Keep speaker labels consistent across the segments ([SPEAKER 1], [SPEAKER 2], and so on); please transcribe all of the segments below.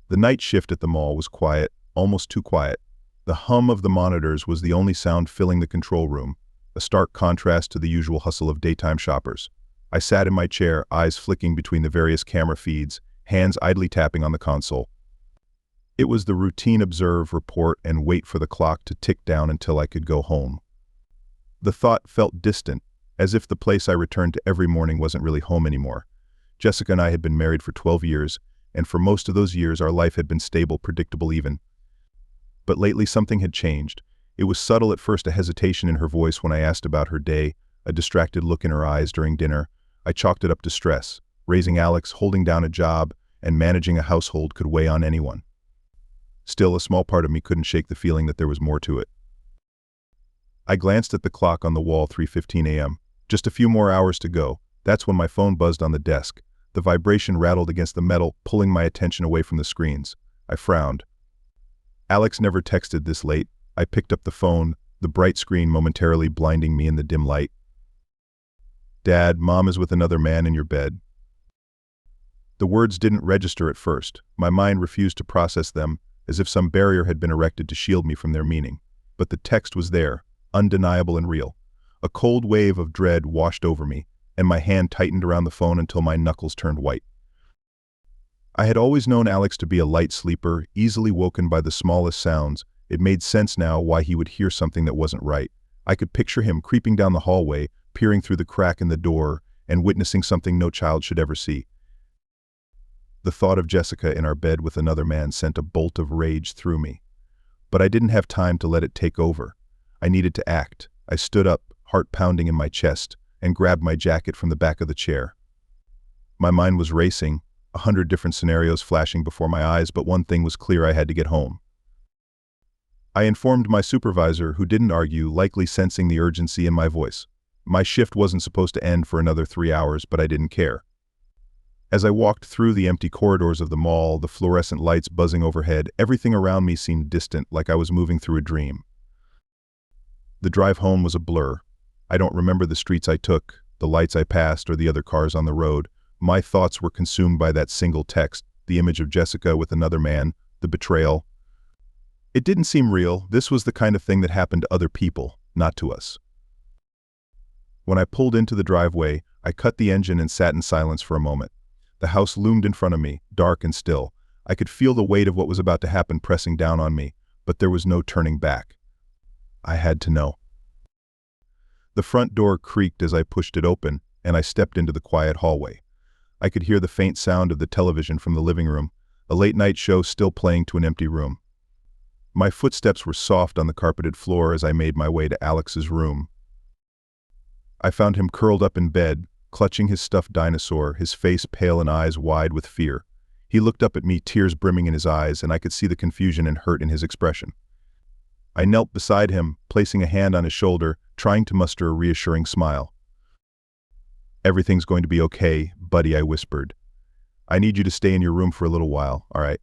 [SPEAKER 1] The night shift at the mall was quiet, almost too quiet. The hum of the monitors was the only sound filling the control room, a stark contrast to the usual hustle of daytime shoppers. I sat in my chair, eyes flicking between the various camera feeds, hands idly tapping on the console. It was the routine observe, report, and wait for the clock to tick down until I could go home. The thought felt distant, as if the place I returned to every morning wasn't really home anymore. Jessica and I had been married for 12 years, and for most of those years our life had been stable, predictable even. But lately something had changed. It was subtle at first, a hesitation in her voice when I asked about her day, a distracted look in her eyes during dinner. I chalked it up to stress. Raising Alex, holding down a job, and managing a household could weigh on anyone. Still, a small part of me couldn't shake the feeling that there was more to it. I glanced at the clock on the wall, 3:15 a.m. Just a few more hours to go. That's when my phone buzzed on the desk. The vibration rattled against the metal, pulling my attention away from the screens. I frowned. Alex never texted this late. I picked up the phone, the bright screen momentarily blinding me in the dim light. "Dad, Mom is with another man in your bed." The words didn't register at first. My mind refused to process them, as if some barrier had been erected to shield me from their meaning. But the text was there, undeniable and real. A cold wave of dread washed over me, and my hand tightened around the phone until my knuckles turned white. I had always known Alex to be a light sleeper, easily woken by the smallest sounds. It made sense now why he would hear something that wasn't right. I could picture him creeping down the hallway, peering through the crack in the door, and witnessing something no child should ever see. The thought of Jessica in our bed with another man sent a bolt of rage through me. But I didn't have time to let it take over. I needed to act. I stood up, heart pounding in my chest, and grabbed my jacket from the back of the chair. My mind was racing, 100 different scenarios flashing before my eyes, but one thing was clear: I had to get home. I informed my supervisor, who didn't argue, likely sensing the urgency in my voice. My shift wasn't supposed to end for another 3 hours, but I didn't care. As I walked through the empty corridors of the mall, the fluorescent lights buzzing overhead, everything around me seemed distant, like I was moving through a dream. The drive home was a blur. I don't remember the streets I took, the lights I passed, or the other cars on the road. My thoughts were consumed by that single text, the image of Jessica with another man, the betrayal. It didn't seem real. This was the kind of thing that happened to other people, not to us. When I pulled into the driveway, I cut the engine and sat in silence for a moment. The house loomed in front of me, dark and still. I could feel the weight of what was about to happen pressing down on me, but there was no turning back. I had to know. The front door creaked as I pushed it open, and I stepped into the quiet hallway. I could hear the faint sound of the television from the living room, a late-night show still playing to an empty room. My footsteps were soft on the carpeted floor as I made my way to Alex's room. I found him curled up in bed, clutching his stuffed dinosaur, his face pale and eyes wide with fear. He looked up at me, tears brimming in his eyes, and I could see the confusion and hurt in his expression. I knelt beside him, placing a hand on his shoulder, trying to muster a reassuring smile. "Everything's going to be okay, buddy," I whispered. "I need you to stay in your room for a little while, all right?"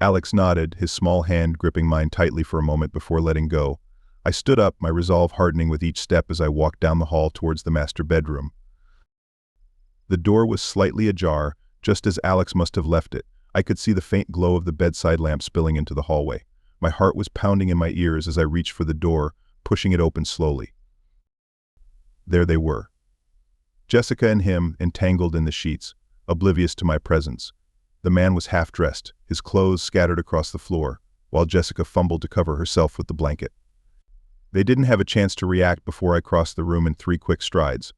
[SPEAKER 1] Alex nodded, his small hand gripping mine tightly for a moment before letting go. I stood up, my resolve hardening with each step as I walked down the hall towards the master bedroom. The door was slightly ajar, just as Alex must have left it. I could see the faint glow of the bedside lamp spilling into the hallway. My heart was pounding in my ears as I reached for the door, pushing it open slowly. There they were. Jessica and him, entangled in the sheets, oblivious to my presence. The man was half-dressed, his clothes scattered across the floor, while Jessica fumbled to cover herself with the blanket. They didn't have a chance to react before I crossed the room in 3 quick strides.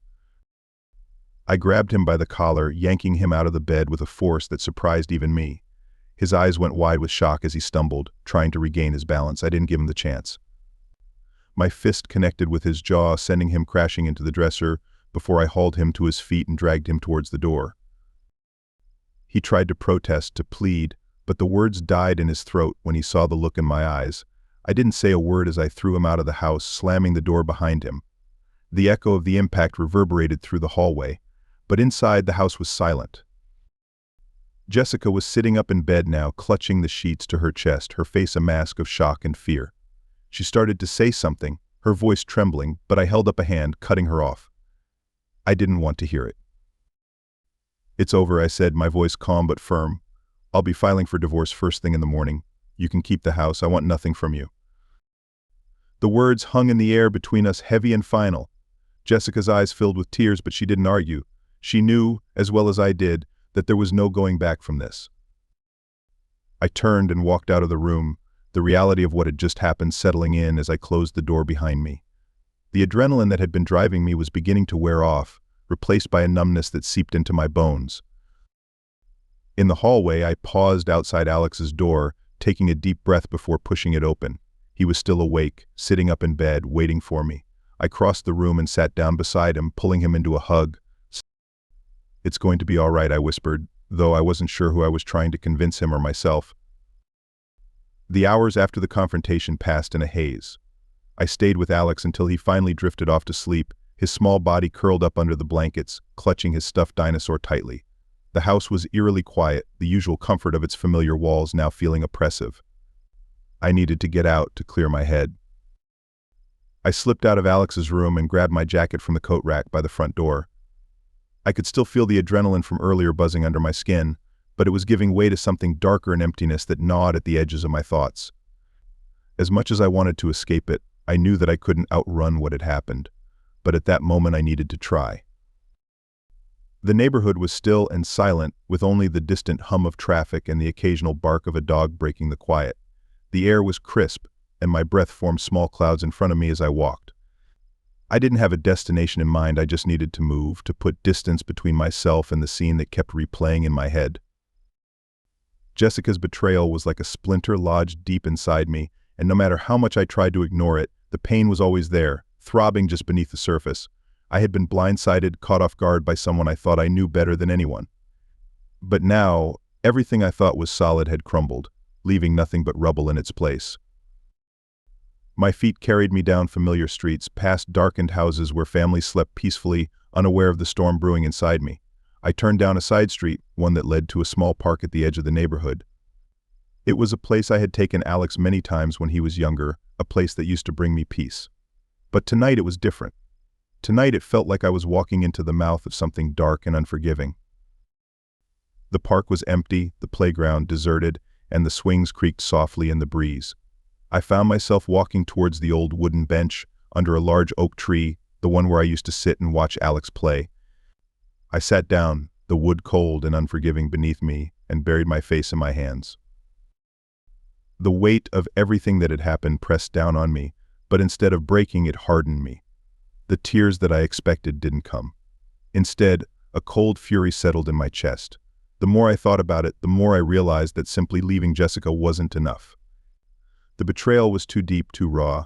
[SPEAKER 1] I grabbed him by the collar, yanking him out of the bed with a force that surprised even me. His eyes went wide with shock as he stumbled, trying to regain his balance. I didn't give him the chance. My fist connected with his jaw, sending him crashing into the dresser before I hauled him to his feet and dragged him towards the door. He tried to protest, to plead, but the words died in his throat when he saw the look in my eyes. I didn't say a word as I threw him out of the house, slamming the door behind him. The echo of the impact reverberated through the hallway, but inside the house was silent. Jessica was sitting up in bed now, clutching the sheets to her chest, her face a mask of shock and fear. She started to say something, her voice trembling, but I held up a hand, cutting her off. I didn't want to hear it. "It's over," I said, my voice calm but firm. I'll be filing for divorce first thing in the morning. You can keep the house, I want nothing from you." The words hung in the air between us, heavy and final. Jessica's eyes filled with tears, but she didn't argue. She knew, as well as I did, that there was no going back from this. I turned and walked out of the room, the reality of what had just happened settling in as I closed the door behind me. The adrenaline that had been driving me was beginning to wear off, replaced by a numbness that seeped into my bones. In the hallway, I paused outside Alex's door, taking a deep breath before pushing it open. He was still awake, sitting up in bed, waiting for me. I crossed the room and sat down beside him, pulling him into a hug. "It's going to be all right," I whispered, though I wasn't sure who I was trying to convince, him or myself. The hours after the confrontation passed in a haze. I stayed with Alex until he finally drifted off to sleep, his small body curled up under the blankets, clutching his stuffed dinosaur tightly. The house was eerily quiet, the usual comfort of its familiar walls now feeling oppressive. I needed to get out to clear my head. I slipped out of Alex's room and grabbed my jacket from the coat rack by the front door. I could still feel the adrenaline from earlier buzzing under my skin, but it was giving way to something darker and emptiness that gnawed at the edges of my thoughts. As much as I wanted to escape it, I knew that I couldn't outrun what had happened, but at that moment I needed to try. The neighborhood was still and silent, with only the distant hum of traffic and the occasional bark of a dog breaking the quiet. The air was crisp, and my breath formed small clouds in front of me as I walked. I didn't have a destination in mind, I just needed to move, to put distance between myself and the scene that kept replaying in my head. Jessica's betrayal was like a splinter lodged deep inside me, and no matter how much I tried to ignore it, the pain was always there, throbbing just beneath the surface. I had been blindsided, caught off guard by someone I thought I knew better than anyone. But now, everything I thought was solid had crumbled, leaving nothing but rubble in its place. My feet carried me down familiar streets, past darkened houses where families slept peacefully, unaware of the storm brewing inside me. I turned down a side street, one that led to a small park at the edge of the neighborhood. It was a place I had taken Alex many times when he was younger, a place that used to bring me peace. But tonight it was different. Tonight it felt like I was walking into the mouth of something dark and unforgiving. The park was empty, the playground deserted, and the swings creaked softly in the breeze. I found myself walking towards the old wooden bench under a large oak tree, the one where I used to sit and watch Alex play. I sat down, the wood cold and unforgiving beneath me, and buried my face in my hands. The weight of everything that had happened pressed down on me, but instead of breaking, it hardened me. The tears that I expected didn't come. Instead, a cold fury settled in my chest. The more I thought about it, the more I realized that simply leaving Jessica wasn't enough. The betrayal was too deep, too raw.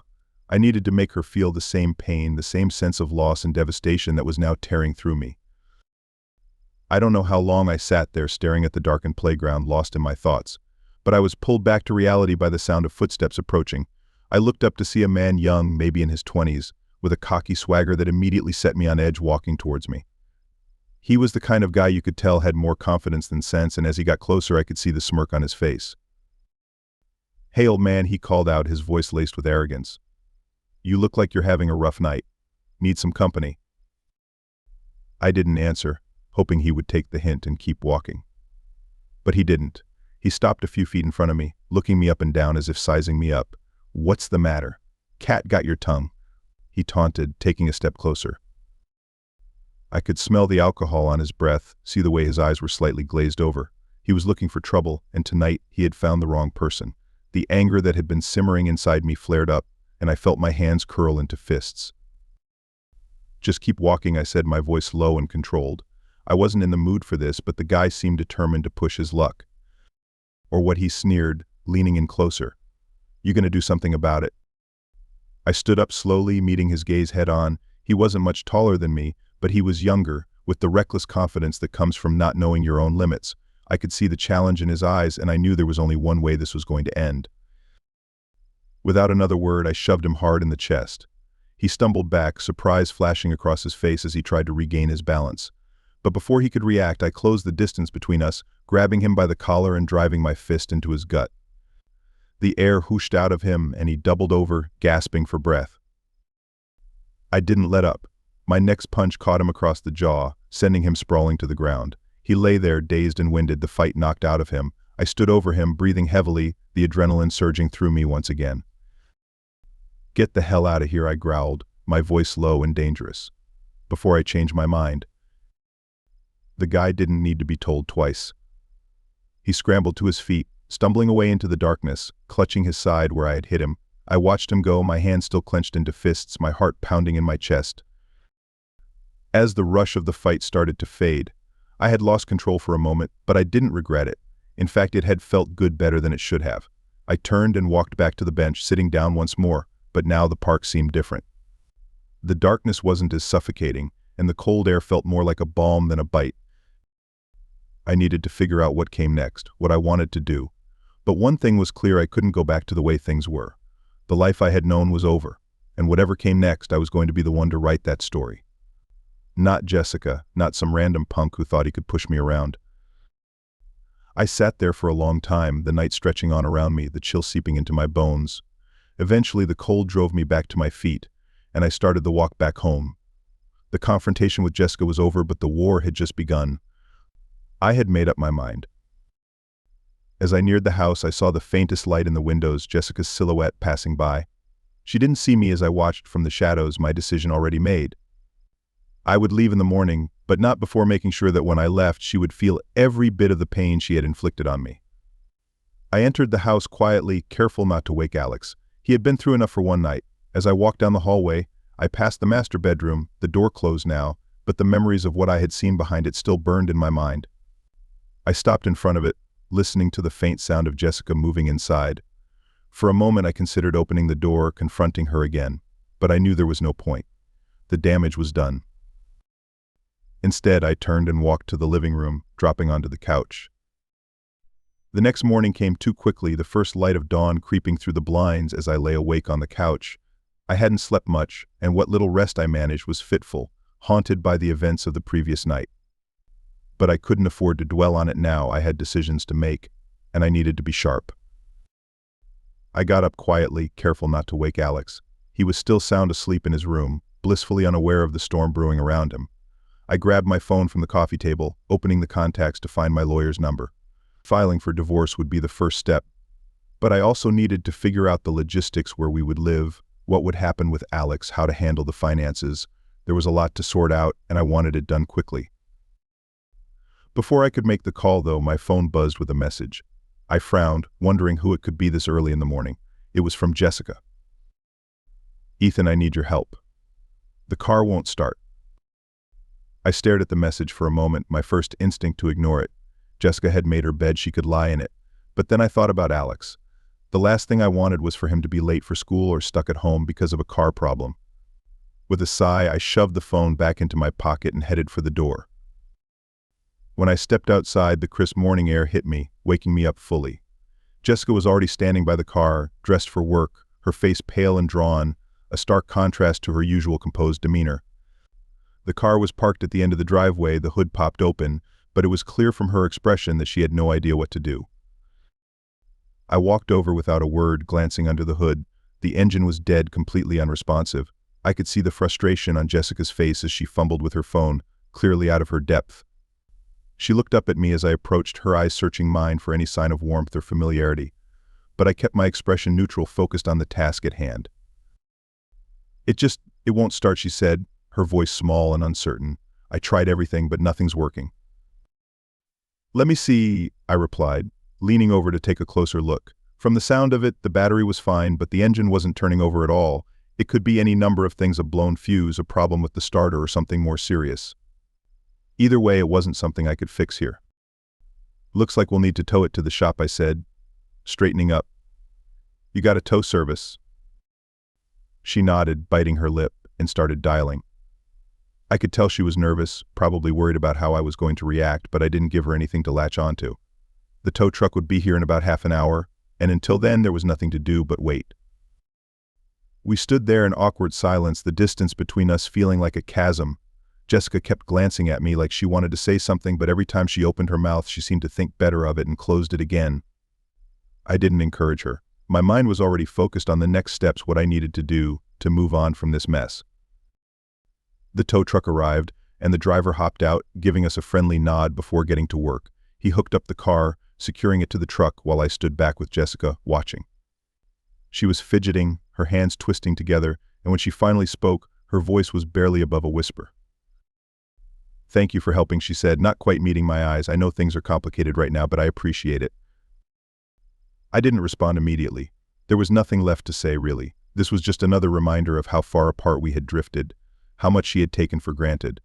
[SPEAKER 1] I needed to make her feel the same pain, the same sense of loss and devastation that was now tearing through me. I don't know how long I sat there staring at the darkened playground, lost in my thoughts, but I was pulled back to reality by the sound of footsteps approaching. I looked up to see a man young, maybe in his 20s, with a cocky swagger that immediately set me on edge, walking towards me. He was the kind of guy you could tell had more confidence than sense, and as he got closer I could see the smirk on his face. "Hey old man," he called out, his voice laced with arrogance. "You look like you're having a rough night. Need some company?" I didn't answer, hoping he would take the hint and keep walking. But he didn't. He stopped a few feet in front of me, looking me up and down as if sizing me up. "What's the matter? Cat got your tongue?" he taunted, taking a step closer. I could smell the alcohol on his breath, see the way his eyes were slightly glazed over. He was looking for trouble, and tonight he had found the wrong person. The anger that had been simmering inside me flared up, and I felt my hands curl into fists. "Just keep walking," I said, my voice low and controlled. I wasn't in the mood for this, but the guy seemed determined to push his luck. Or what he sneered, leaning in closer. "You gonna do something about it?" I stood up slowly, meeting his gaze head-on. He wasn't much taller than me, but he was younger, with the reckless confidence that comes from not knowing your own limits. I could see the challenge in his eyes, and I knew there was only one way this was going to end. Without another word, I shoved him hard in the chest. He stumbled back, surprise flashing across his face as he tried to regain his balance. But before he could react, I closed the distance between us, grabbing him by the collar and driving my fist into his gut. The air whooshed out of him, and he doubled over, gasping for breath. I didn't let up. My next punch caught him across the jaw, sending him sprawling to the ground. He lay there, dazed and winded, the fight knocked out of him. I stood over him, breathing heavily, the adrenaline surging through me once again. "Get the hell out of here," I growled, my voice low and dangerous. Before I changed my mind. The guy didn't need to be told twice. He scrambled to his feet, stumbling away into the darkness, clutching his side where I had hit him. I watched him go, my hand still clenched into fists, my heart pounding in my chest. As the rush of the fight started to fade, I had lost control for a moment, but I didn't regret it. In fact, it had felt good, better than it should have. I turned and walked back to the bench, sitting down once more, but now the park seemed different. The darkness wasn't as suffocating, and the cold air felt more like a balm than a bite. I needed to figure out what came next, what I wanted to do. But one thing was clear: I couldn't go back to the way things were. The life I had known was over, and whatever came next, I was going to be the one to write that story. Not Jessica, not some random punk who thought he could push me around. I sat there for a long time, the night stretching on around me, the chill seeping into my bones. Eventually, the cold drove me back to my feet, and I started the walk back home. The confrontation with Jessica was over, but the war had just begun. I had made up my mind. As I neared the house, I saw the faintest light in the windows, Jessica's silhouette passing by. She didn't see me as I watched from the shadows, my decision already made. I would leave in the morning, but not before making sure that when I left, she would feel every bit of the pain she had inflicted on me. I entered the house quietly, careful not to wake Alex. He had been through enough for one night. As I walked down the hallway, I passed the master bedroom, the door closed now, but the memories of what I had seen behind it still burned in my mind. I stopped in front of it, listening to the faint sound of Jessica moving inside. For a moment I considered opening the door, confronting her again, but I knew there was no point. The damage was done. Instead, I turned and walked to the living room, dropping onto the couch. The next morning came too quickly, the first light of dawn creeping through the blinds as I lay awake on the couch. I hadn't slept much, and what little rest I managed was fitful, haunted by the events of the previous night. But I couldn't afford to dwell on it now. I had decisions to make, and I needed to be sharp. I got up quietly, careful not to wake Alex. He was still sound asleep in his room, blissfully unaware of the storm brewing around him. I grabbed my phone from the coffee table, opening the contacts to find my lawyer's number. Filing for divorce would be the first step, but I also needed to figure out the logistics: where we would live, what would happen with Alex, how to handle the finances. There was a lot to sort out, and I wanted it done quickly. Before I could make the call, though, my phone buzzed with a message. I frowned, wondering who it could be this early in the morning. It was from Jessica. "Ethan, I need your help. The car won't start." I stared at the message for a moment, my first instinct to ignore it. Jessica had made her bed, she could lie in it. But then I thought about Alex. The last thing I wanted was for him to be late for school or stuck at home because of a car problem. With a sigh, I shoved the phone back into my pocket and headed for the door. When I stepped outside, the crisp morning air hit me, waking me up fully. Jessica was already standing by the car, dressed for work, her face pale and drawn, a stark contrast to her usual composed demeanor. The car was parked at the end of the driveway, the hood popped open, but it was clear from her expression that she had no idea what to do. I walked over without a word, glancing under the hood. The engine was dead, completely unresponsive. I could see the frustration on Jessica's face as she fumbled with her phone, clearly out of her depth. She looked up at me as I approached, her eyes searching mine for any sign of warmth or familiarity. But I kept my expression neutral, focused on the task at hand. It won't start," she said, her voice small and uncertain. "I tried everything, but nothing's working." "Let me see," I replied, leaning over to take a closer look. From the sound of it, the battery was fine, but the engine wasn't turning over at all. It could be any number of things: a blown fuse, a problem with the starter, or something more serious. Either way, it wasn't something I could fix here. "Looks like we'll need to tow it to the shop," I said, straightening up. "You got a tow service?" She nodded, biting her lip, and started dialing. I could tell she was nervous, probably worried about how I was going to react, but I didn't give her anything to latch onto. The tow truck would be here in about half an hour, and until then there was nothing to do but wait. We stood there in awkward silence, the distance between us feeling like a chasm. Jessica kept glancing at me like she wanted to say something, but every time she opened her mouth she seemed to think better of it and closed it again. I didn't encourage her. My mind was already focused on the next steps, what I needed to do to move on from this mess. The tow truck arrived, and the driver hopped out, giving us a friendly nod before getting to work. He hooked up the car, securing it to the truck while I stood back with Jessica, watching. She was fidgeting, her hands twisting together, and when she finally spoke, her voice was barely above a whisper. "Thank you for helping," she said, not quite meeting my eyes. "I know things are complicated right now, but I appreciate it." I didn't respond immediately. There was nothing left to say, really. This was just another reminder of how far apart we had drifted, how much she had taken for granted.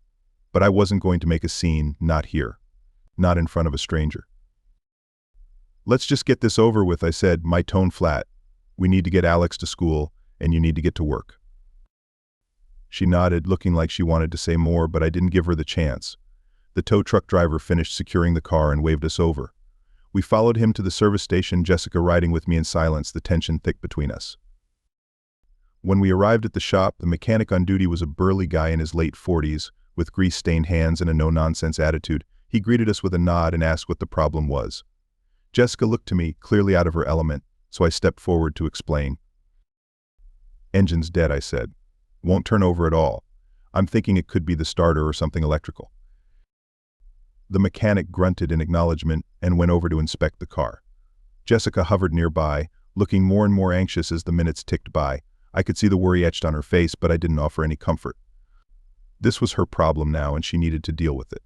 [SPEAKER 1] But I wasn't going to make a scene, not here. Not in front of a stranger. "Let's just get this over with," I said, my tone flat. "We need to get Alex to school, and you need to get to work." She nodded, looking like she wanted to say more, but I didn't give her the chance. The tow truck driver finished securing the car and waved us over. We followed him to the service station, Jessica riding with me in silence, the tension thick between us. When we arrived at the shop, the mechanic on duty was a burly guy in his late 40s, with grease-stained hands and a no-nonsense attitude. He greeted us with a nod and asked what the problem was. Jessica looked to me, clearly out of her element, so I stepped forward to explain. "Engine's dead," I said. "Won't turn over at all. I'm thinking it could be the starter or something electrical." The mechanic grunted in acknowledgement and went over to inspect the car. Jessica hovered nearby, looking more and more anxious as the minutes ticked by. I could see the worry etched on her face, but I didn't offer any comfort. This was her problem now, and she needed to deal with it.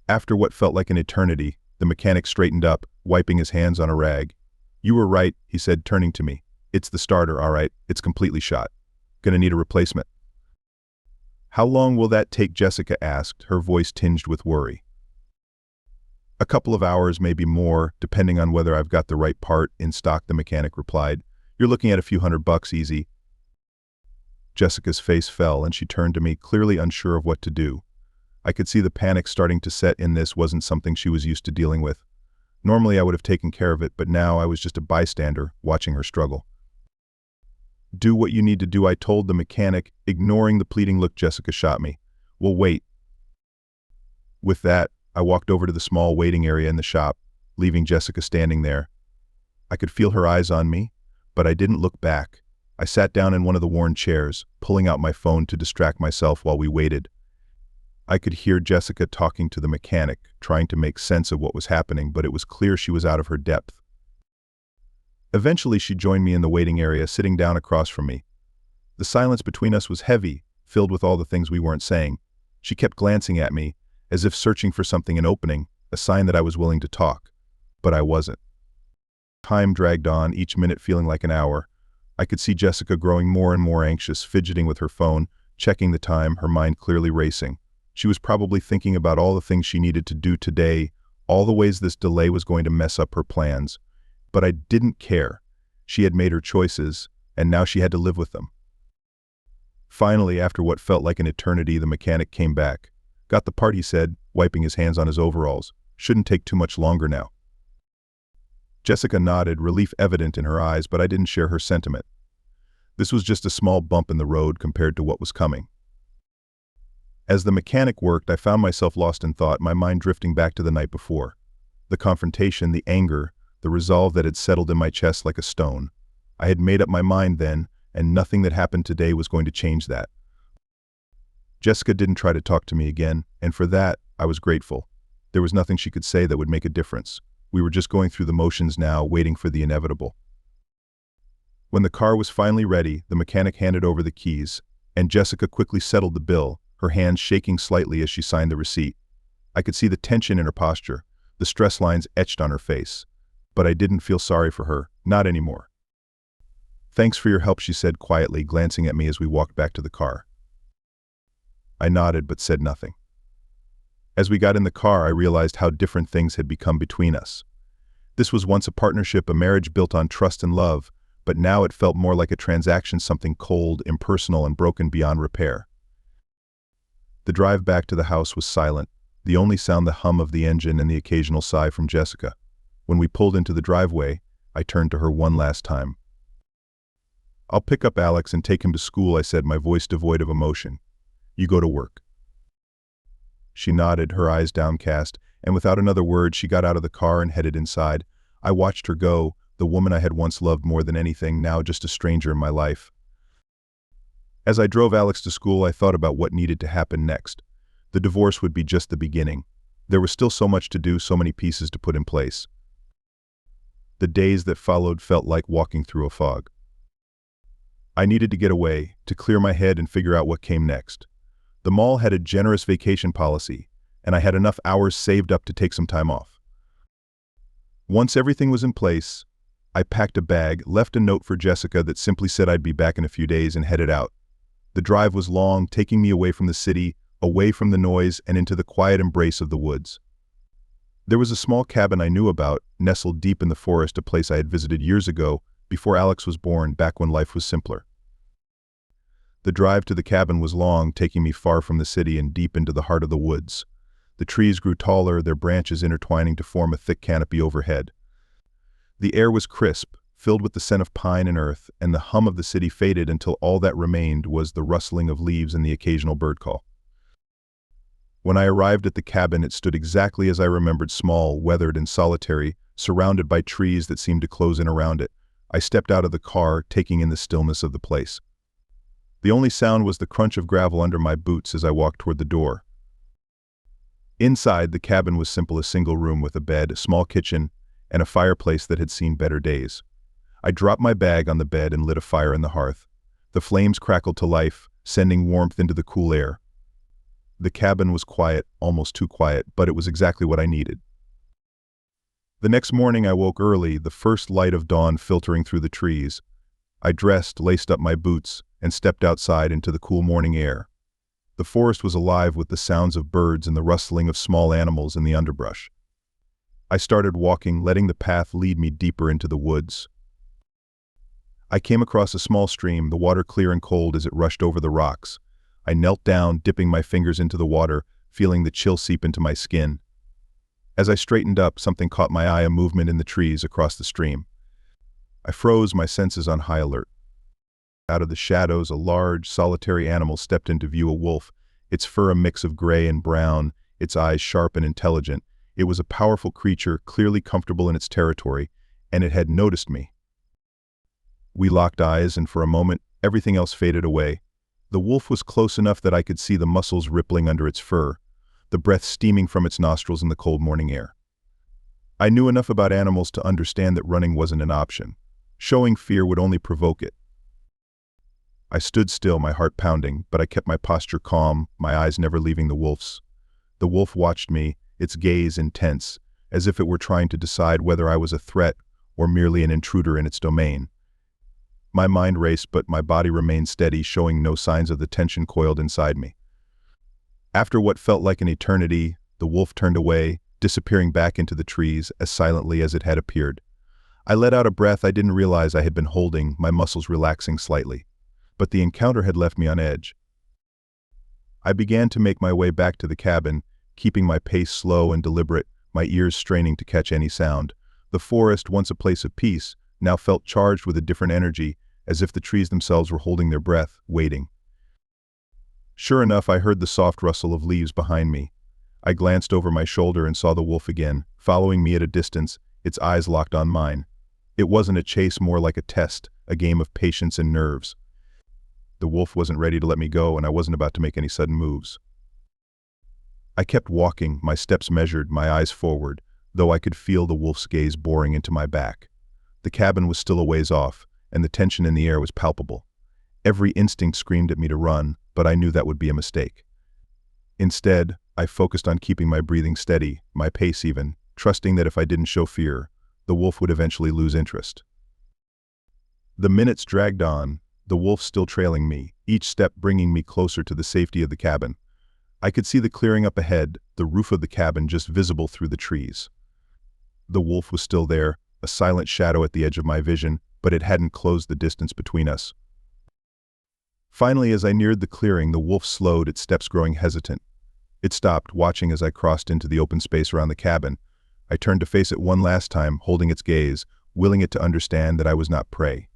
[SPEAKER 1] After what felt like an eternity, the mechanic straightened up, wiping his hands on a rag. "You were right," he said, turning to me. "It's the starter, all right. It's completely shot. Gonna need a replacement." "How long will that take?" Jessica asked, her voice tinged with worry. "A couple of hours, maybe more, depending on whether I've got the right part in stock," the mechanic replied. "You're looking at a few $100 easy." Jessica's face fell, and she turned to me, clearly unsure of what to do. I could see the panic starting to set in. This wasn't something she was used to dealing with. Normally I would have taken care of it, but now I was just a bystander, watching her struggle. "Do what you need to do," I told the mechanic, ignoring the pleading look Jessica shot me. "We'll wait." With that, I walked over to the small waiting area in the shop, leaving Jessica standing there. I could feel her eyes on me, but I didn't look back. I sat down in one of the worn chairs, pulling out my phone to distract myself while we waited. I could hear Jessica talking to the mechanic, trying to make sense of what was happening, but it was clear she was out of her depth. Eventually she joined me in the waiting area, sitting down across from me. The silence between us was heavy, filled with all the things we weren't saying. She kept glancing at me, as if searching for something, an opening, a sign that I was willing to talk. But I wasn't. Time dragged on, each minute feeling like an hour. I could see Jessica growing more and more anxious, fidgeting with her phone, checking the time, her mind clearly racing. She was probably thinking about all the things she needed to do today, all the ways this delay was going to mess up her plans. But I didn't care. She had made her choices, and now she had to live with them. Finally, after what felt like an eternity, the mechanic came back. "Got the part," he said, wiping his hands on his overalls. "Shouldn't take too much longer now." Jessica nodded, relief evident in her eyes, but I didn't share her sentiment. This was just a small bump in the road compared to what was coming. As the mechanic worked, I found myself lost in thought, my mind drifting back to the night before. The confrontation, the anger, the resolve that had settled in my chest like a stone. I had made up my mind then, and nothing that happened today was going to change that. Jessica didn't try to talk to me again, and for that, I was grateful. There was nothing she could say that would make a difference. We were just going through the motions now, waiting for the inevitable. When the car was finally ready, the mechanic handed over the keys, and Jessica quickly settled the bill, her hands shaking slightly as she signed the receipt. I could see the tension in her posture, the stress lines etched on her face. But I didn't feel sorry for her, not anymore. "Thanks for your help," she said quietly, glancing at me as we walked back to the car. I nodded but said nothing. As we got in the car, I realized how different things had become between us. This was once a partnership, a marriage built on trust and love, but now it felt more like a transaction, something cold, impersonal, and broken beyond repair. The drive back to the house was silent, the only sound the hum of the engine and the occasional sigh from Jessica. When we pulled into the driveway, I turned to her one last time. "I'll pick up Alex and take him to school," I said, my voice devoid of emotion. "You go to work." She nodded, her eyes downcast, and without another word she got out of the car and headed inside. I watched her go, the woman I had once loved more than anything, now just a stranger in my life. As I drove Alex to school, I thought about what needed to happen next. The divorce would be just the beginning. There was still so much to do, so many pieces to put in place. The days that followed felt like walking through a fog. I needed to get away, to clear my head and figure out what came next. The mall had a generous vacation policy, and I had enough hours saved up to take some time off. Once everything was in place, I packed a bag, left a note for Jessica that simply said I'd be back in a few days, and headed out. The drive was long, taking me away from the city, away from the noise, and into the quiet embrace of the woods. There was a small cabin I knew about, nestled deep in the forest, a place I had visited years ago, before Alex was born, back when life was simpler. The drive to the cabin was long, taking me far from the city and deep into the heart of the woods. The trees grew taller, their branches intertwining to form a thick canopy overhead. The air was crisp, filled with the scent of pine and earth, and the hum of the city faded until all that remained was the rustling of leaves and the occasional bird call. When I arrived at the cabin, it stood exactly as I remembered, small, weathered, and solitary, surrounded by trees that seemed to close in around it. I stepped out of the car, taking in the stillness of the place. The only sound was the crunch of gravel under my boots as I walked toward the door. Inside, the cabin was simple, a single room with a bed, a small kitchen, and a fireplace that had seen better days. I dropped my bag on the bed and lit a fire in the hearth. The flames crackled to life, sending warmth into the cool air. The cabin was quiet, almost too quiet, but it was exactly what I needed. The next morning I woke early, the first light of dawn filtering through the trees. I dressed, laced up my boots, and stepped outside into the cool morning air. The forest was alive with the sounds of birds and the rustling of small animals in the underbrush. I started walking, letting the path lead me deeper into the woods. I came across a small stream, the water clear and cold as it rushed over the rocks. I knelt down, dipping my fingers into the water, feeling the chill seep into my skin. As I straightened up, something caught my eye, a movement in the trees across the stream. I froze, my senses on high alert. Out of the shadows, a large, solitary animal stepped into view, a wolf, its fur a mix of gray and brown, its eyes sharp and intelligent. It was a powerful creature, clearly comfortable in its territory, and it had noticed me. We locked eyes, and for a moment, everything else faded away. The wolf was close enough that I could see the muscles rippling under its fur, the breath steaming from its nostrils in the cold morning air. I knew enough about animals to understand that running wasn't an option. Showing fear would only provoke it. I stood still, my heart pounding, but I kept my posture calm, my eyes never leaving the wolf's. The wolf watched me, its gaze intense, as if it were trying to decide whether I was a threat or merely an intruder in its domain. My mind raced, but my body remained steady, showing no signs of the tension coiled inside me. After what felt like an eternity, the wolf turned away, disappearing back into the trees as silently as it had appeared. I let out a breath I didn't realize I had been holding, my muscles relaxing slightly. But the encounter had left me on edge. I began to make my way back to the cabin, keeping my pace slow and deliberate, my ears straining to catch any sound. The forest, once a place of peace, now felt charged with a different energy, as if the trees themselves were holding their breath, waiting. Sure enough, I heard the soft rustle of leaves behind me. I glanced over my shoulder and saw the wolf again, following me at a distance, its eyes locked on mine. It wasn't a chase, more like a test, a game of patience and nerves. The wolf wasn't ready to let me go, and I wasn't about to make any sudden moves. I kept walking, my steps measured, my eyes forward, though I could feel the wolf's gaze boring into my back. The cabin was still a ways off, and the tension in the air was palpable. Every instinct screamed at me to run, but I knew that would be a mistake. Instead, I focused on keeping my breathing steady, my pace even, trusting that if I didn't show fear, the wolf would eventually lose interest. The minutes dragged on, the wolf still trailing me, each step bringing me closer to the safety of the cabin. I could see the clearing up ahead, the roof of the cabin just visible through the trees. The wolf was still there, a silent shadow at the edge of my vision, but it hadn't closed the distance between us. Finally, as I neared the clearing, the wolf slowed, its steps growing hesitant. It stopped, watching as I crossed into the open space around the cabin. I turned to face it one last time, holding its gaze, willing it to understand that I was not prey.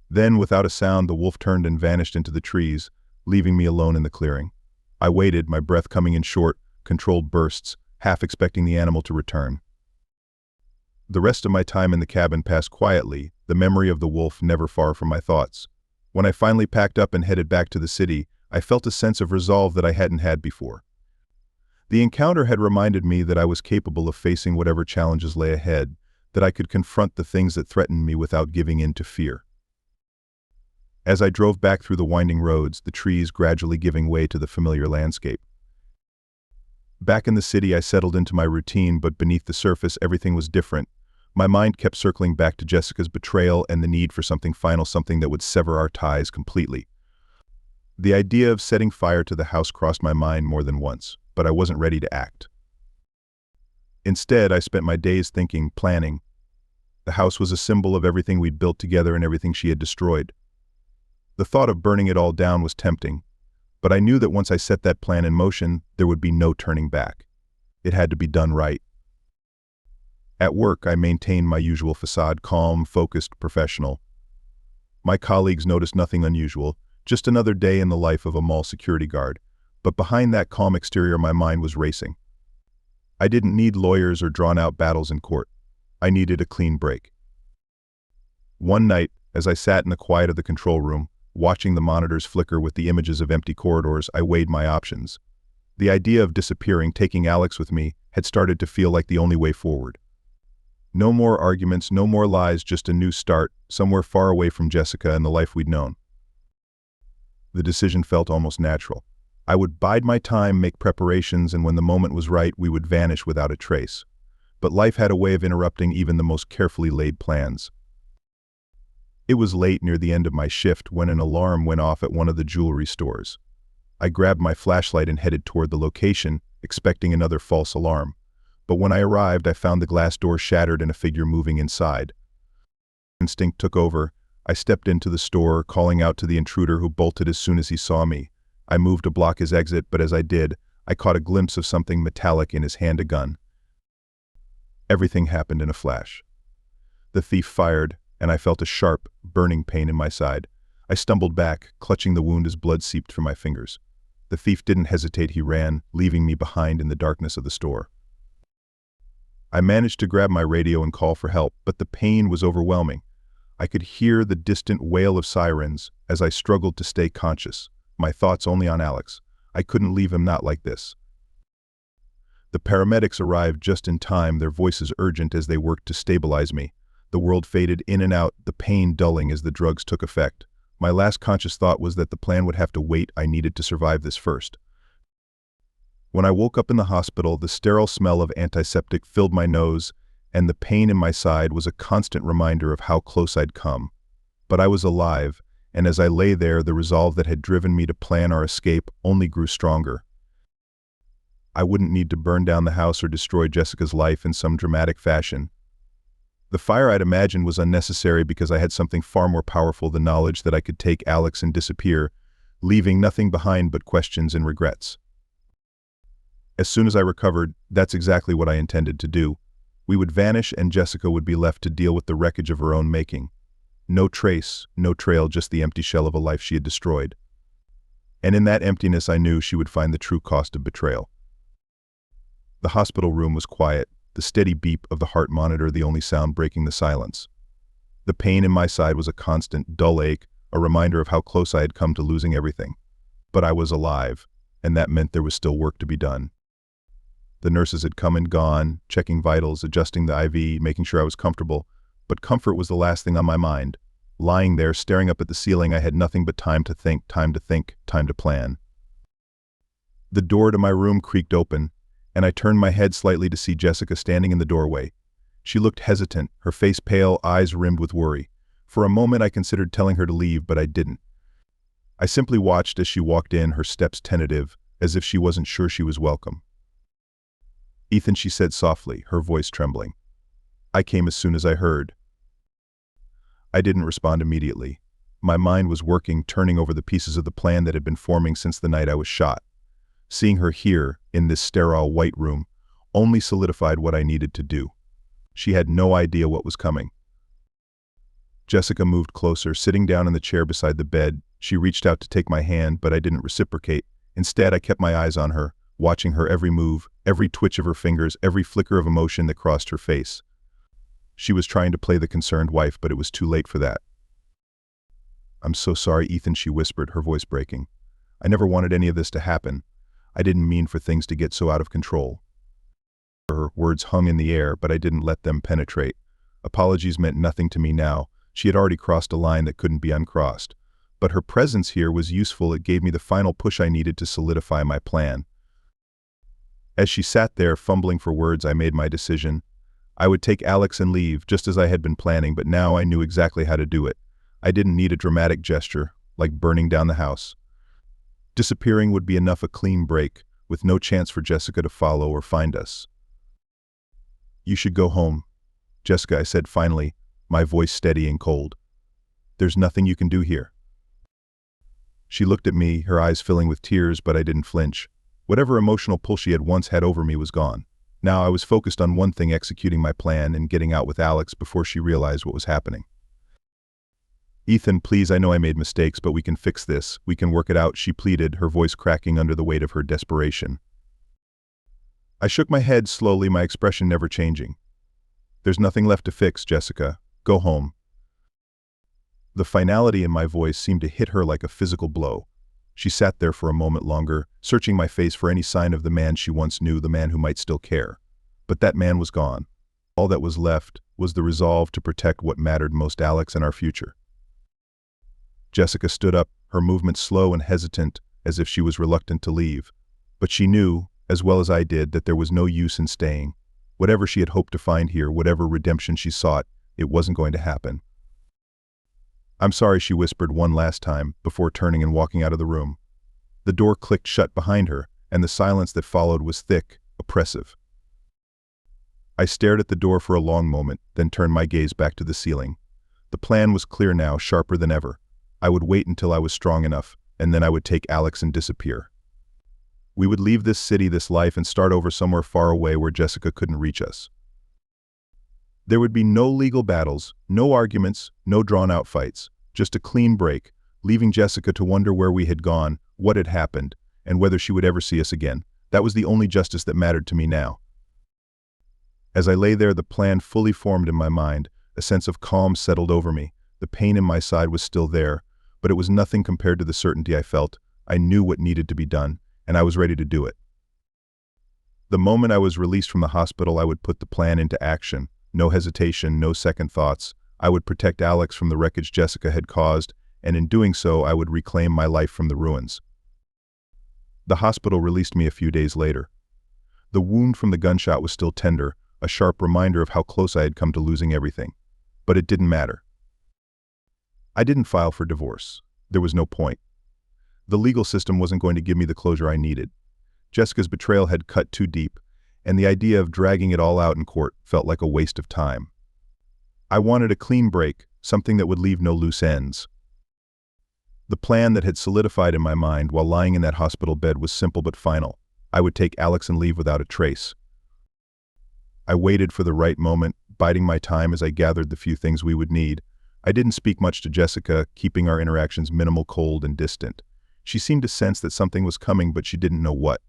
[SPEAKER 1] Then, without a sound, the wolf turned and vanished into the trees, leaving me alone in the clearing. I waited, my breath coming in short, controlled bursts, half expecting the animal to return. The rest of my time in the cabin passed quietly, the memory of the wolf never far from my thoughts. When I finally packed up and headed back to the city, I felt a sense of resolve that I hadn't had before. The encounter had reminded me that I was capable of facing whatever challenges lay ahead, that I could confront the things that threatened me without giving in to fear. As I drove back through the winding roads, the trees gradually giving way to the familiar landscape. Back in the city, I settled into my routine, but beneath the surface, everything was different. My mind kept circling back to Jessica's betrayal and the need for something final, something that would sever our ties completely. The idea of setting fire to the house crossed my mind more than once, but I wasn't ready to act. Instead, I spent my days thinking, planning. The house was a symbol of everything we'd built together and everything she had destroyed. The thought of burning it all down was tempting, but I knew that once I set that plan in motion, there would be no turning back. It had to be done right. At work, I maintained my usual facade, calm, focused, professional. My colleagues noticed nothing unusual, just another day in the life of a mall security guard. But behind that calm exterior, my mind was racing. I didn't need lawyers or drawn-out battles in court. I needed a clean break. One night, as I sat in the quiet of the control room, watching the monitors flicker with the images of empty corridors, I weighed my options. The idea of disappearing, taking Alex with me, had started to feel like the only way forward. No more arguments, no more lies, just a new start, somewhere far away from Jessica and the life we'd known. The decision felt almost natural. I would bide my time, make preparations, and when the moment was right, we would vanish without a trace. But life had a way of interrupting even the most carefully laid plans. It was late, near the end of my shift, when an alarm went off at one of the jewelry stores. I grabbed my flashlight and headed toward the location, expecting another false alarm. But when I arrived, I found the glass door shattered and a figure moving inside. Instinct took over. I stepped into the store, calling out to the intruder, who bolted as soon as he saw me. I moved to block his exit, but as I did, I caught a glimpse of something metallic in his hand, a gun. Everything happened in a flash. The thief fired, and I felt a sharp, burning pain in my side. I stumbled back, clutching the wound as blood seeped from my fingers. The thief didn't hesitate, he ran, leaving me behind in the darkness of the store. I managed to grab my radio and call for help, but the pain was overwhelming. I could hear the distant wail of sirens as I struggled to stay conscious, my thoughts only on Alex. I couldn't leave him, not like this. The paramedics arrived just in time, their voices urgent as they worked to stabilize me. The world faded in and out, the pain dulling as the drugs took effect. My last conscious thought was that the plan would have to wait. I needed to survive this first. When I woke up in the hospital, the sterile smell of antiseptic filled my nose, and the pain in my side was a constant reminder of how close I'd come. But I was alive, and as I lay there, the resolve that had driven me to plan our escape only grew stronger. I wouldn't need to burn down the house or destroy Jessica's life in some dramatic fashion. The fire I'd imagined was unnecessary because I had something far more powerful, the knowledge that I could take Alex and disappear, leaving nothing behind but questions and regrets. As soon as I recovered, that's exactly what I intended to do. We would vanish and Jessica would be left to deal with the wreckage of her own making. No trace, no trail, just the empty shell of a life she had destroyed. And in that emptiness, I knew she would find the true cost of betrayal. The hospital room was quiet, the steady beep of the heart monitor the only sound breaking the silence. The pain in my side was a constant, dull ache, a reminder of how close I had come to losing everything. But I was alive, and that meant there was still work to be done. The nurses had come and gone, checking vitals, adjusting the IV, making sure I was comfortable, but comfort was the last thing on my mind. Lying there, staring up at the ceiling, I had nothing but time to think, time to plan. The door to my room creaked open, and I turned my head slightly to see Jessica standing in the doorway. She looked hesitant, her face pale, eyes rimmed with worry. For a moment I considered telling her to leave, but I didn't. I simply watched as she walked in, her steps tentative, as if she wasn't sure she was welcome. "Ethan," she said softly, her voice trembling. "I came as soon as I heard." I didn't respond immediately. My mind was working, turning over the pieces of the plan that had been forming since the night I was shot. Seeing her here, in this sterile white room, only solidified what I needed to do. She had no idea what was coming. Jessica moved closer, sitting down in the chair beside the bed. She reached out to take my hand, but I didn't reciprocate. Instead, I kept my eyes on her, watching her every move, every twitch of her fingers, every flicker of emotion that crossed her face. She was trying to play the concerned wife, but it was too late for that. "I'm so sorry, Ethan," she whispered, her voice breaking. "I never wanted any of this to happen. I didn't mean for things to get so out of control. Her words hung in the air, but I didn't let them penetrate. Apologies meant nothing to me now. She had already crossed a line that couldn't be uncrossed. But her presence here was useful. It gave me the final push I needed to solidify my plan. As she sat there, fumbling for words, I made my decision. I would take Alex and leave, just as I had been planning, but now I knew exactly how to do it. I didn't need a dramatic gesture, like burning down the house. Disappearing would be enough, a clean break, with no chance for Jessica to follow or find us. "You should go home, Jessica," I said finally, my voice steady and cold. "There's nothing you can do here." She looked at me, her eyes filling with tears, but I didn't flinch. Whatever emotional pull she had once had over me was gone. Now I was focused on one thing: executing my plan and getting out with Alex before she realized what was happening. "Ethan, please, I know I made mistakes, but we can fix this. We can work it out," she pleaded, her voice cracking under the weight of her desperation. I shook my head slowly, my expression never changing. "There's nothing left to fix, Jessica. Go home." The finality in my voice seemed to hit her like a physical blow. She sat there for a moment longer, searching my face for any sign of the man she once knew, the man who might still care. But that man was gone. All that was left was the resolve to protect what mattered most: Alex and our future. Jessica stood up, her movements slow and hesitant, as if she was reluctant to leave. But she knew, as well as I did, that there was no use in staying. Whatever she had hoped to find here, whatever redemption she sought, it wasn't going to happen. "I'm sorry," she whispered one last time, before turning and walking out of the room. The door clicked shut behind her, and the silence that followed was thick, oppressive. I stared at the door for a long moment, then turned my gaze back to the ceiling. The plan was clear now, sharper than ever. I would wait until I was strong enough, and then I would take Alex and disappear. We would leave this city, this life, and start over somewhere far away where Jessica couldn't reach us. There would be no legal battles, no arguments, no drawn-out fights, just a clean break, leaving Jessica to wonder where we had gone, what had happened, and whether she would ever see us again. That was the only justice that mattered to me now. As I lay there, the plan fully formed in my mind, a sense of calm settled over me. The pain in my side was still there, but it was nothing compared to the certainty I felt. I knew what needed to be done, and I was ready to do it. The moment I was released from the hospital, I would put the plan into action. No hesitation, no second thoughts. I would protect Alex from the wreckage Jessica had caused, and in doing so, I would reclaim my life from the ruins. The hospital released me a few days later. The wound from the gunshot was still tender, a sharp reminder of how close I had come to losing everything. But it didn't matter. I didn't file for divorce. There was no point. The legal system wasn't going to give me the closure I needed. Jessica's betrayal had cut too deep, and the idea of dragging it all out in court felt like a waste of time. I wanted a clean break, something that would leave no loose ends. The plan that had solidified in my mind while lying in that hospital bed was simple but final. I would take Alex and leave without a trace. I waited for the right moment, biding my time as I gathered the few things we would need. I didn't speak much to Jessica, keeping our interactions minimal, cold, and distant. She seemed to sense that something was coming, but she didn't know what.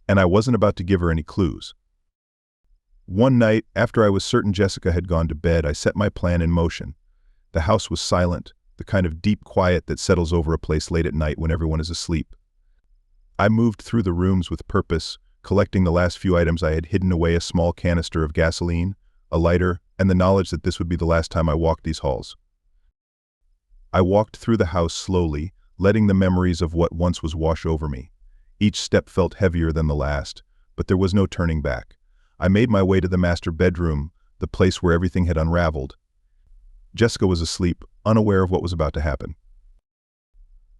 [SPEAKER 1] And I wasn't about to give her any clues. One night, after I was certain Jessica had gone to bed, I set my plan in motion. The house was silent, the kind of deep quiet that settles over a place late at night when everyone is asleep. I moved through the rooms with purpose, collecting the last few items I had hidden away: a small canister of gasoline, a lighter, and the knowledge that this would be the last time I walked these halls. I walked through the house slowly, letting the memories of what once was wash over me. Each step felt heavier than the last, but there was no turning back. I made my way to the master bedroom, the place where everything had unraveled. Jessica was asleep, unaware of what was about to happen.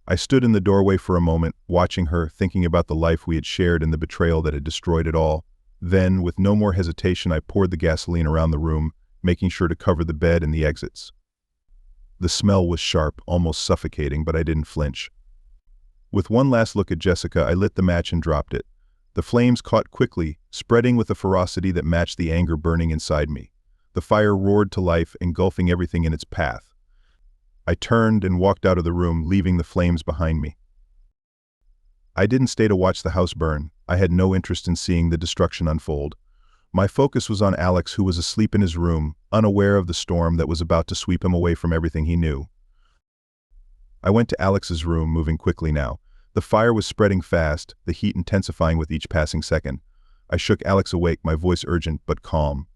[SPEAKER 1] I stood in the doorway for a moment, watching her, thinking about the life we had shared and the betrayal that had destroyed it all. Then, with no more hesitation, I poured the gasoline around the room, making sure to cover the bed and the exits. The smell was sharp, almost suffocating, but I didn't flinch. With one last look at Jessica, I lit the match and dropped it. The flames caught quickly, spreading with a ferocity that matched the anger burning inside me. The fire roared to life, engulfing everything in its path. I turned and walked out of the room, leaving the flames behind me. I didn't stay to watch the house burn. I had no interest in seeing the destruction unfold. My focus was on Alex, who was asleep in his room, unaware of the storm that was about to sweep him away from everything he knew. I went to Alex's room, moving quickly now. The fire was spreading fast, the heat intensifying with each passing second. I shook Alex awake, my voice urgent but calm.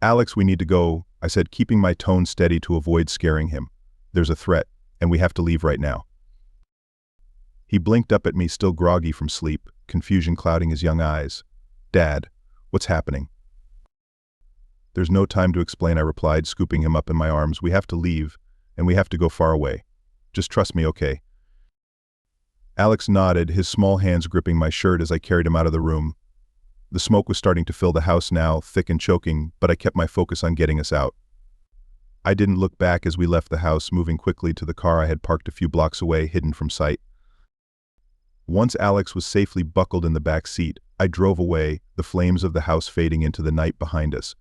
[SPEAKER 1] "Alex, we need to go," I said, keeping my tone steady to avoid scaring him. "There's a threat, and we have to leave right now." He blinked up at me, still groggy from sleep, confusion clouding his young eyes. "Dad, what's happening?" "There's no time to explain," I replied, scooping him up in my arms. "We have to leave, and we have to go far away. Just trust me, okay?" Alex nodded, his small hands gripping my shirt as I carried him out of the room. The smoke was starting to fill the house now, thick and choking, but I kept my focus on getting us out. I didn't look back as we left the house, moving quickly to the car I had parked a few blocks away, hidden from sight. Once Alex was safely buckled in the back seat, I drove away, the flames of the house fading into the night behind us.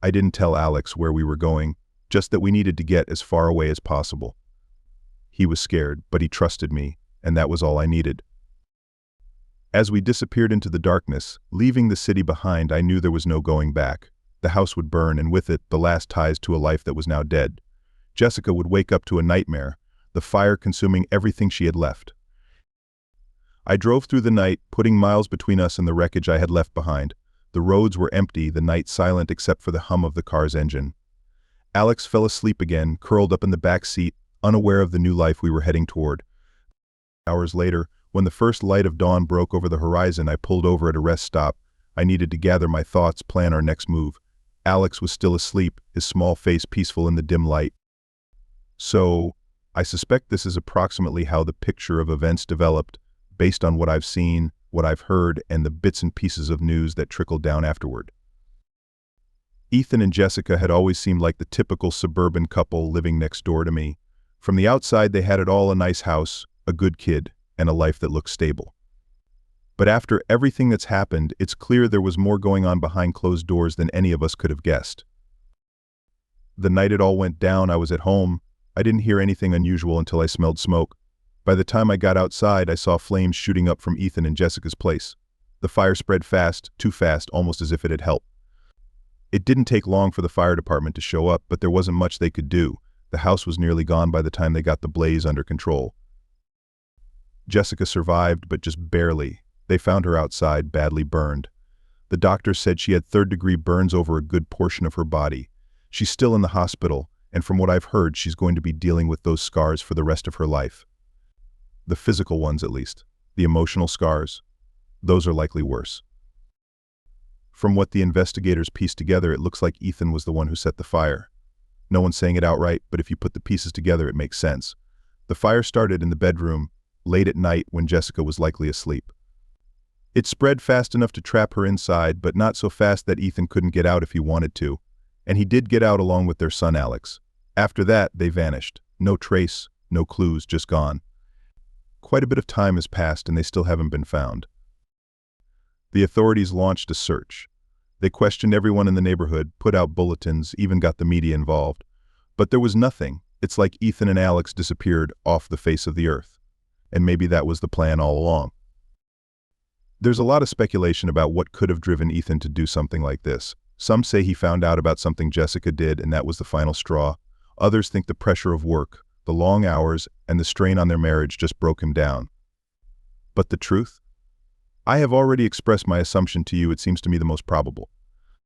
[SPEAKER 1] I didn't tell Alex where we were going, just that we needed to get as far away as possible. He was scared, but he trusted me, and that was all I needed. As we disappeared into the darkness, leaving the city behind, I knew there was no going back. The house would burn, and with it, the last ties to a life that was now dead. Jessica would wake up to a nightmare, the fire consuming everything she had left. I drove through the night, putting miles between us and the wreckage I had left behind. The roads were empty, the night silent except for the hum of the car's engine. Alex fell asleep again, curled up in the back seat, unaware of the new life we were heading toward. Hours later, when the first light of dawn broke over the horizon, I pulled over at a rest stop. I needed to gather my thoughts, plan our next move. Alex was still asleep, his small face peaceful in the dim light. So, I suspect this is approximately how the picture of events developed, based on what I've seen, what I've heard, and the bits and pieces of news that trickled down afterward. Ethan and Jessica had always seemed like the typical suburban couple living next door to me. From the outside, they had it all: a nice house, a good kid, and a life that looked stable. But after everything that's happened, it's clear there was more going on behind closed doors than any of us could have guessed. The night it all went down, I was at home. I didn't hear anything unusual until I smelled smoke. By the time I got outside, I saw flames shooting up from Ethan and Jessica's place. The fire spread fast, too fast, almost as if it had helped. It didn't take long for the fire department to show up, but there wasn't much they could do. The house was nearly gone by the time they got the blaze under control. Jessica survived, but just barely. They found her outside, badly burned. The doctor said she had third-degree burns over a good portion of her body. She's still in the hospital, and from what I've heard, she's going to be dealing with those scars for the rest of her life. The physical ones, at least. The emotional scars, those are likely worse. From what the investigators pieced together, it looks like Ethan was the one who set the fire. No one's saying it outright, but if you put the pieces together, it makes sense. The fire started in the bedroom, late at night when Jessica was likely asleep. It spread fast enough to trap her inside, but not so fast that Ethan couldn't get out if he wanted to. And he did get out along with their son Alex. After that, they vanished. No trace, no clues, just gone. Quite a bit of time has passed and they still haven't been found. The authorities launched a search. They questioned everyone in the neighborhood, put out bulletins, even got the media involved. But there was nothing. It's like Ethan and Alex disappeared off the face of the earth. And maybe that was the plan all along. There's a lot of speculation about what could have driven Ethan to do something like this. Some say he found out about something Jessica did and that was the final straw. Others think the pressure of work, the long hours, and the strain on their marriage just broke him down. But the truth? I have already expressed my assumption to you. It seems to me the most probable.